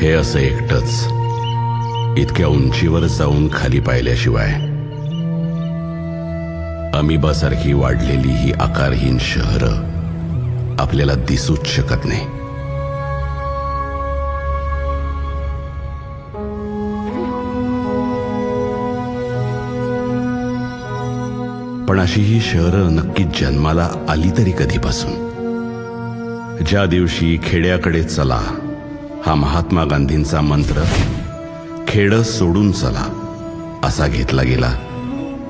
हे असं एकटंच इतक्या उंचीवर जाऊन खाली पाहिल्याशिवाय अमिबासारखी वाढलेली ही आकारहीन शहरं आपल्याला दिसूच शकत नाही. पण अशी ही शहरं नक्की जन्माला आली तरी कधीपासून? ज्या दिवशी खेड्याकडे चला हा महात्मा गांधींचा मंत्र खेडं सोडून चला असा घेतला गेला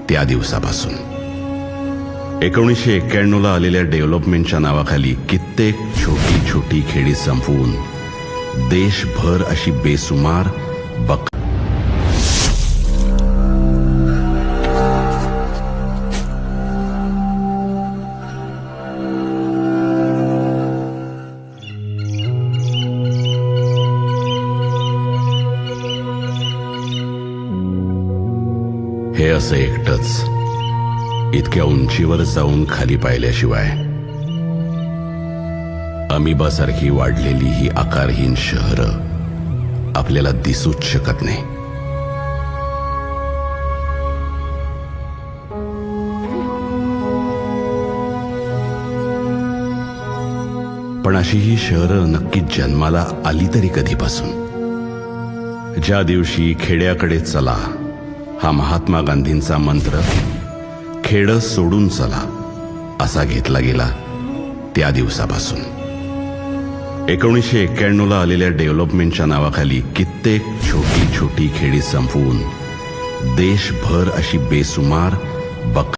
त्या दिवसापासून. 1991 आलेल्या डेव्हलपमेंटच्या नावाखाली कित्येक छोटी छोटी खेडी संपवून देशभर अशी बेसुमार हे असं एकटंच इतक्या उंचीवर जाऊन खाली पाहिल्याशिवाय अमिबासारखी वाढलेली ही आकारहीन शहरं आपल्याला दिसूच शकत नाही. पण अशी ही शहरं नक्की जन्माला आली तरी कधीपासून? ज्या दिवशी खेड्याकडे चला हा महात्मा गांधींचा मंत्र खेडं सोडून चला असा घेतला गेला त्या दिवसापासून. 1991 आलेल्या डेव्हलपमेंटच्या नावाखाली कित्येक छोटी छोटी खेडी संपवून देशभर अशी बेसुमार